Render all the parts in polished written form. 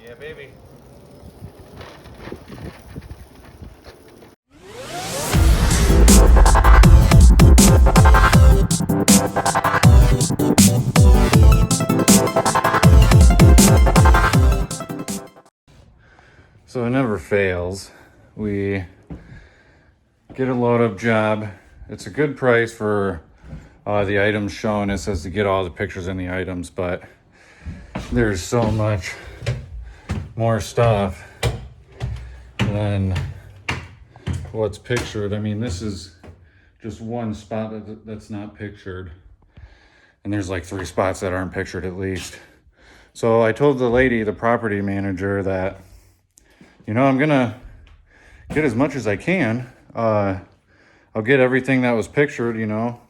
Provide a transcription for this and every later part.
Yeah, baby. So it never fails. We get a load up job. It's a good price for the items shown. It says to get all the pictures in the items, but there's so much more stuff than what's pictured. I mean, this is just one spot that's not pictured. And there's like 3 spots that aren't pictured at least. So I told the lady, the property manager, that, you know, I'm gonna get as much as I can. I'll get everything that was pictured, you know.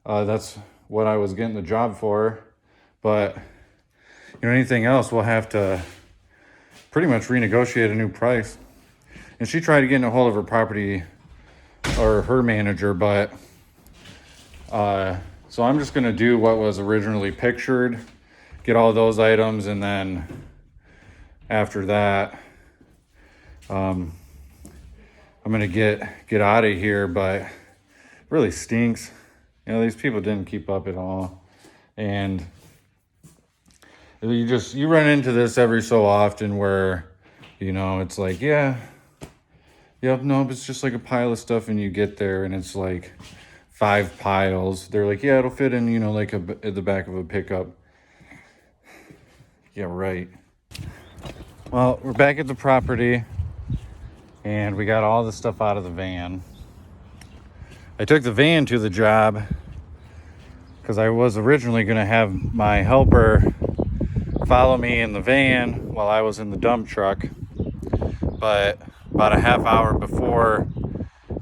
That's what I was getting the job for. But, you know, anything else, we'll have to pretty much renegotiate a new price. And she tried to get in a hold of her property or her manager, but so I'm just gonna do what was originally pictured, get all those items, and then after that, I'm gonna get out of here. But it really stinks. You know, these people didn't keep up at all. And you run into this every so often where, you know, it's like, yeah, yep, nope, it's just like a pile of stuff, and you get there and it's like 5 piles. They're like, yeah, it'll fit in, you know, like at the back of a pickup. Yeah, right. Well, we're back at the property and we got all the stuff out of the van. I took the van to the job because I was originally going to have my helper follow me in the van while I was in the dump truck. But about a half hour before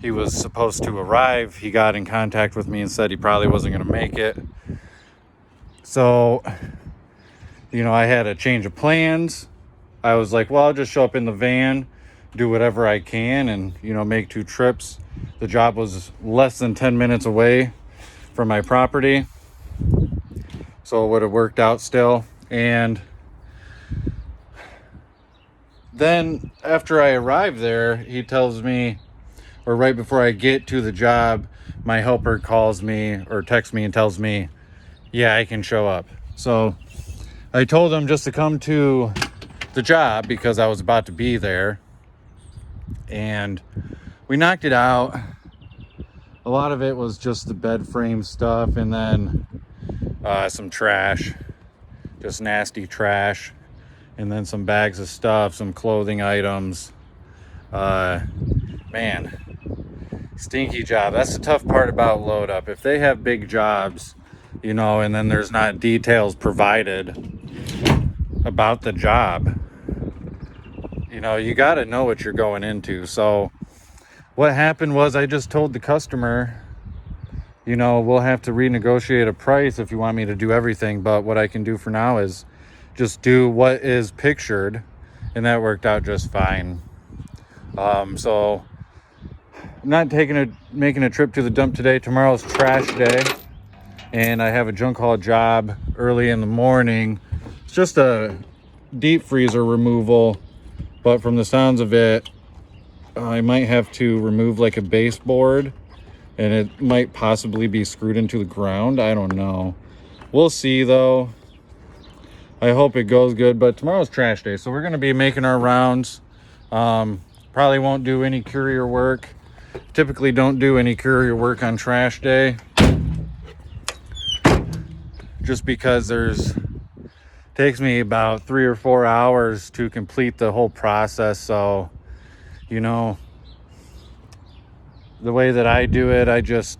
he was supposed to arrive, he got in contact with me and said he probably wasn't going to make it. So, you know, I had a change of plans. I was like, well, I'll just show up in the van, do whatever I can, and, you know, make 2 trips. The job was less than 10 minutes away from my property, so it would have worked out still. And then after I arrived there, he tells me, or right before I get to the job, my helper calls me or texts me and tells me, yeah, I can show up. So I told him just to come to the job because I was about to be there. And we knocked it out. A lot of it was just the bed frame stuff, and then some trash, just nasty trash, and then some bags of stuff, some clothing items. Man, stinky job. That's the tough part about LoadUp. If they have big jobs, you know, and then there's not details provided about the job, you know, you got to know what you're going into. So what happened was I just told the customer, you know, we'll have to renegotiate a price if you want me to do everything, but what I can do for now is just do what is pictured, and that worked out just fine. So I'm not making a trip to the dump today. Tomorrow's trash day, and I have a junk haul job early in the morning. It's just a deep freezer removal, but from the sounds of it, I might have to remove like a baseboard, and it might possibly be screwed into the ground. I don't know. We'll see though. I hope it goes good, but tomorrow's trash day, so we're going to be making our rounds. Probably won't do any courier work. Typically don't do any courier work on trash day, just because takes me about 3 or 4 hours to complete the whole process. So, you know, the way that I do it, it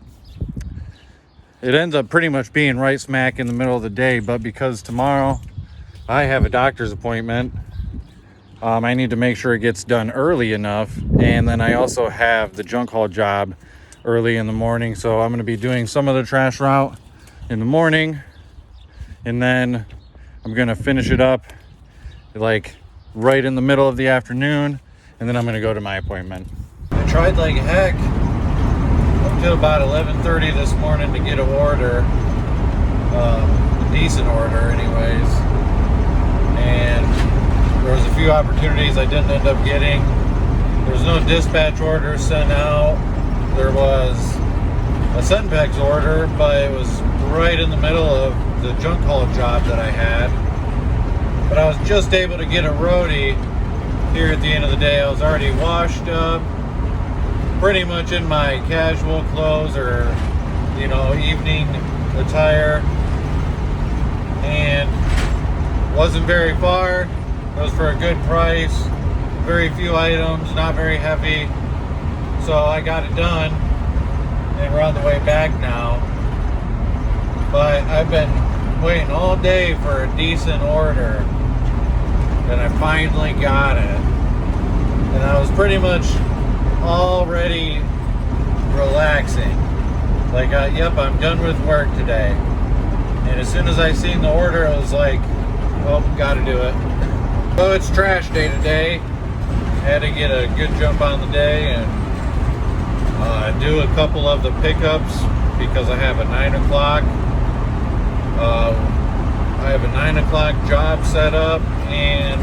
ends up pretty much being right smack in the middle of the day. But because tomorrow I have a doctor's appointment, I need to make sure it gets done early enough. And then I also have the junk haul job early in the morning. So I'm going to be doing some of the trash route in the morning, and then I'm going to finish it up like right in the middle of the afternoon, and then I'm going to go to my appointment. I tried like heck up till about 11:30 this morning to get an order, a decent order anyways, and there few opportunities I didn't end up getting. There was no dispatch order sent out. There was a Senpex order, but it was right in the middle of the junk haul job that I had. But I was just able to get a roadie here at the end of the day. I was already washed up, pretty much in my casual clothes or, you know, evening attire, and wasn't very far. It was for a good price, very few items, not very heavy, so I got it done, and we're on the way back now. But I've been waiting all day for a decent order, and I finally got it. And I was pretty much already relaxing. Like, yep, I'm done with work today. And as soon as I seen the order, I was like, oh, gotta do it. So it's trash day today. Had to get a good jump on the day and do a couple of the pickups because I have a 9 o'clock. I have a 9 o'clock job set up, and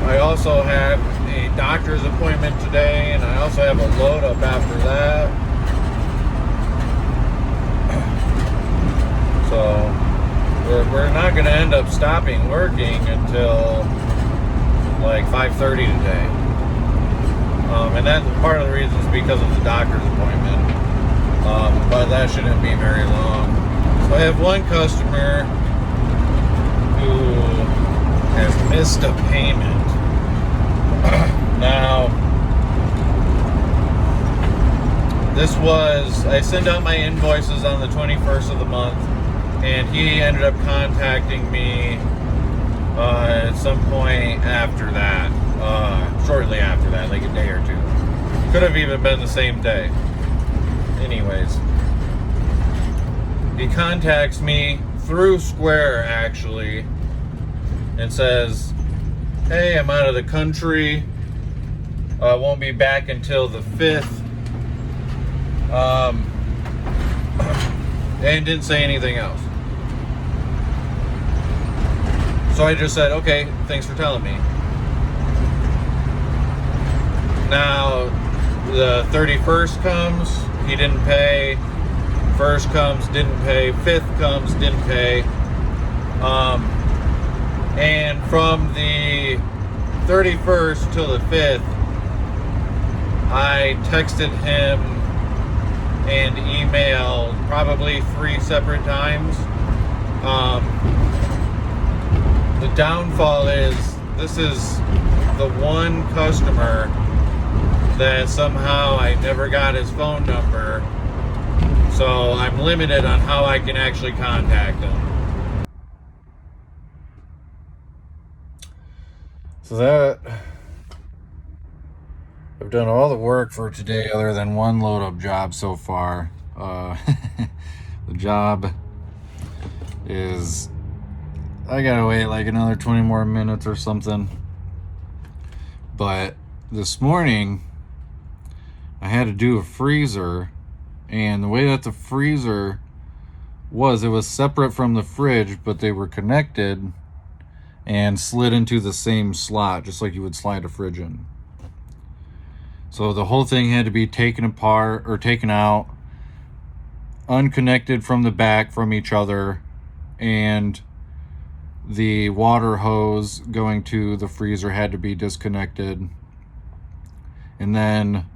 I also have a doctor's appointment today, and I also have a LoadUp after that. So we're not going to end up stopping working until like 5:30 today. And that's part of the reason is because of the doctor's appointment. But that shouldn't be very long. So I have one customer who has missed a payment. Now, I send out my invoices on the 21st of the month, and he ended up contacting me at some point after that, shortly after that, like a day or two. Could have even been the same day. Anyways, he contacts me through Square, actually, and says, hey, I'm out of the country. I won't be back until the 5th. And didn't say anything else. So I just said, okay, thanks for telling me. Now, the 31st comes, he didn't pay. 1st comes, didn't pay. 5th comes, didn't pay. And from the 31st till the 5th, I texted him and emailed probably 3 separate times. The downfall is this is the one customer that somehow I never got his phone number, so I'm limited on how I can actually contact him. So that, I've done all the work for today other than one LoadUp job so far. The job is, I gotta wait like another 20 more minutes or something. But this morning, I had to do a freezer, and the way that the freezer was, it was separate from the fridge, but they were connected and slid into the same slot, just like you would slide a fridge in. So the whole thing had to be taken apart or taken out, unconnected from the back from each other, and the water hose going to the freezer had to be disconnected. And then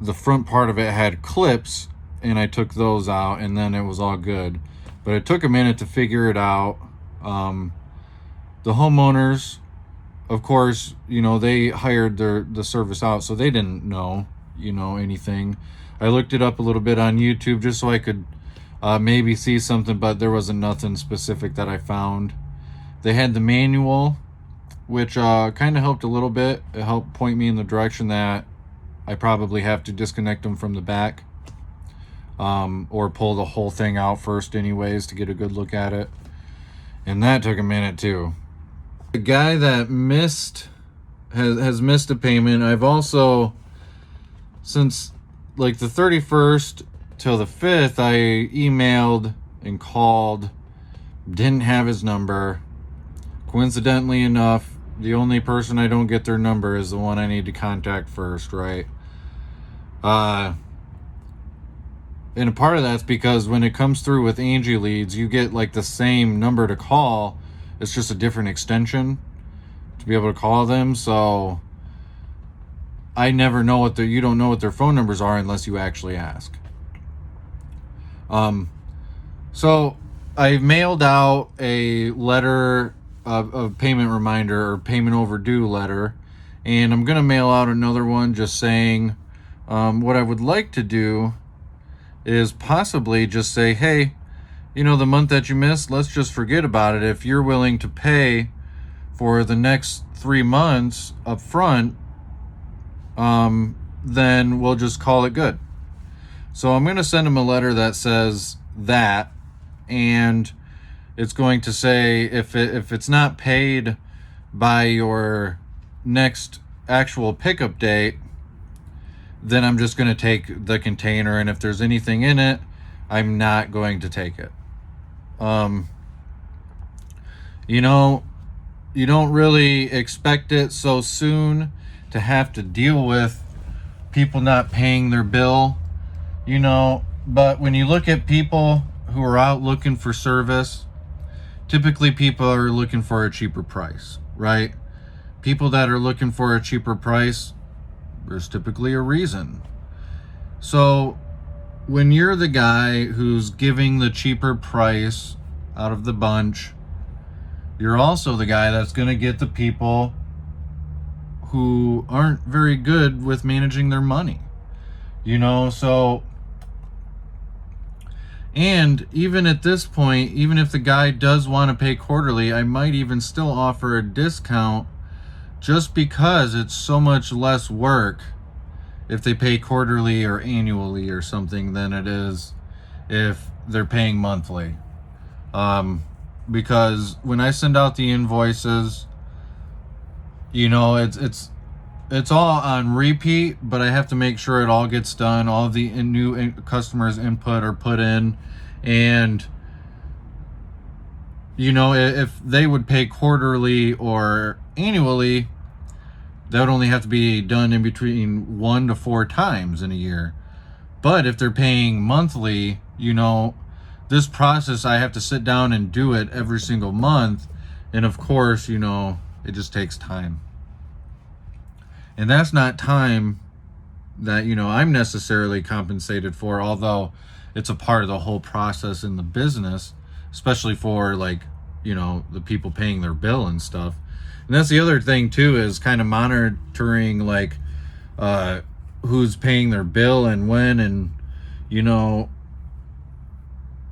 the front part of it had clips, and I took those out, and then it was all good. But it took a minute to figure it out. The homeowners, of course, you know, they hired the service out, so they didn't know, you know, anything. I looked it up a little bit on YouTube just so I could maybe see something, but there wasn't nothing specific that I found. They had the manual, which kind of helped a little bit. It helped point me in the direction that I probably have to disconnect them from the back, or pull the whole thing out first anyways to get a good look at it. And that took a minute too. The guy that has missed a payment, I've also, since like the 31st till the 5th, I emailed and called, didn't have his number. Coincidentally enough, the only person I don't get their number is the one I need to contact first, right? And a part of that's because when it comes through with Angie leads, you get like the same number to call. It's just a different extension to be able to call them. So I never know you don't know what their phone numbers are unless you actually ask. So I mailed out a letter of payment reminder or payment overdue letter, and I'm going to mail out another one just saying what I would like to do is possibly just say, hey, you know, the month that you missed, let's just forget about it. If you're willing to pay for the next 3 months up front, then we'll just call it good. So I'm going to send them a letter that says that, and it's going to say if it's not paid by your next actual pickup date, then I'm just going to take the container, and if there's anything in it, I'm not going to take it. You know, you don't really expect it so soon to have to deal with people not paying their bill, you know, but when you look at people who are out looking for service, typically people are looking for a cheaper price, right? People that are looking for a cheaper price, there's typically a reason. So when you're the guy who's giving the cheaper price out of the bunch, you're also the guy that's going to get the people who aren't very good with managing their money, you know. So, and even at this point, even if the guy does want to pay quarterly, I might even still offer a discount just because it's so much less work if they pay quarterly or annually or something than it is if they're paying monthly. Because when I send out the invoices, you know, it's all on repeat, but I have to make sure it all gets done. All of the new customers' input are put in, and you know, if they would pay quarterly or annually, that would only have to be done in between 1 to 4 times in a year. But if they're paying monthly, you know, this process, I have to sit down and do it every single month. And of course, you know, it just takes time. And that's not time that, you know, I'm necessarily compensated for, although it's a part of the whole process in the business, especially for, like, you know, the people paying their bill and stuff. And that's the other thing too, is kind of monitoring, like, who's paying their bill and when. And, you know,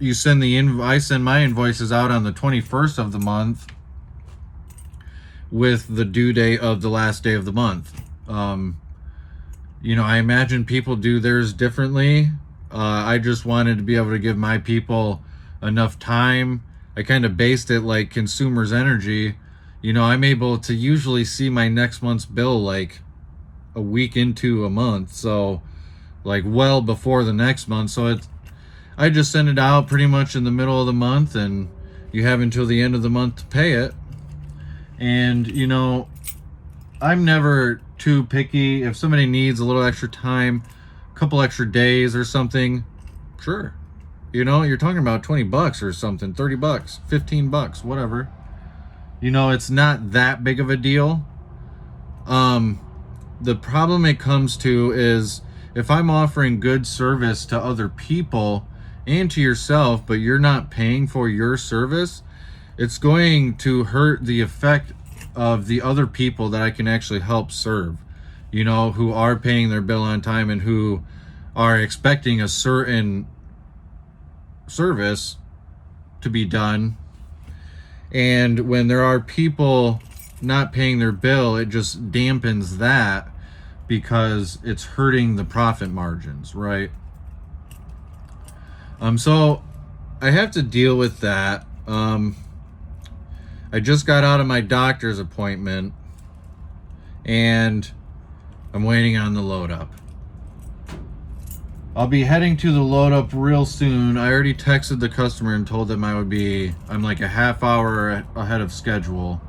you send I send my invoices out on the 21st of the month with the due date of the last day of the month. You know, I imagine people do theirs differently. I just wanted to be able to give my people enough time. I kind of based it like Consumers Energy. You know, I'm able to usually see my next month's bill like a week into a month, so like well before the next month. So I just send it out pretty much in the middle of the month, and you have until the end of the month to pay it. And, you know, I'm never too picky. If somebody needs a little extra time, a couple extra days or something, sure. You know, you're talking about $20 or something, $30, $15, whatever. You know, it's not that big of a deal. The problem it comes to is if I'm offering good service to other people and to yourself, but you're not paying for your service, it's going to hurt the effect of the other people that I can actually help serve, you know, who are paying their bill on time and who are expecting a certain service to be done. And when there are people not paying their bill, it just dampens that because it's hurting the profit margins, right? So I have to deal with that. I just got out of my doctor's appointment and I'm waiting on the LoadUp. I'll be heading to the load up real soon. I already texted the customer and told them I'm like a half hour ahead of schedule.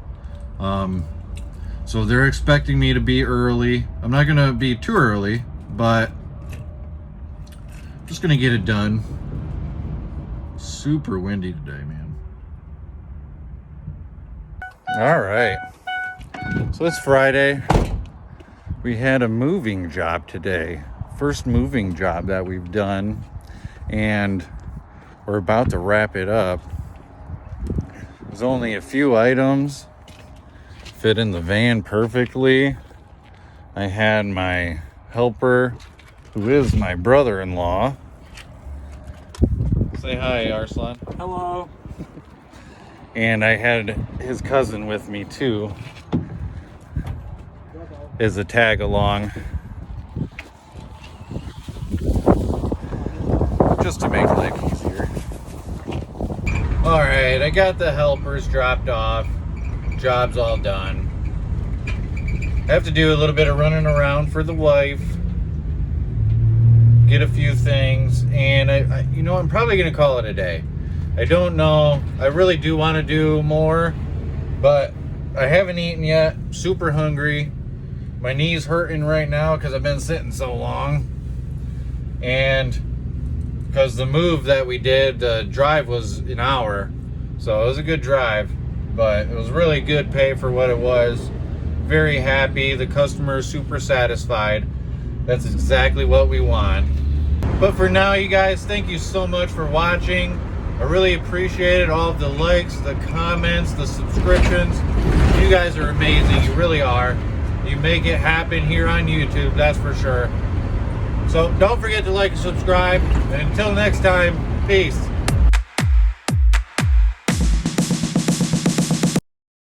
So they're expecting me to be early. I'm not gonna be too early, but I'm just gonna get it done. Super windy today, man. All right, so it's Friday. We had a moving job today. First moving job that we've done, and we're about to wrap it up. There's only a few items, fit in the van perfectly. I had my helper, who is my brother-in-law. Say hi, Arslan. Hello. And I had his cousin with me too, as a tag along, just to make life easier. All right, I got the helpers dropped off. Job's all done. I have to do a little bit of running around for the wife, get a few things, and I you know, I'm probably gonna call it a day. I don't know. I really do want to do more, but I haven't eaten yet. Super hungry. My knee's hurting right now because I've been sitting so long, and because the move that we did, the drive was an hour, so it was a good drive, but it was really good pay for what it was. Very happy. The customer is super satisfied. That's exactly what we want. But for now, you guys, thank you so much for watching. I really appreciate it. All of the likes, the comments, the subscriptions. You guys are amazing. You really are. You make it happen here on YouTube, that's for sure. So don't forget to like and subscribe. And until next time, peace.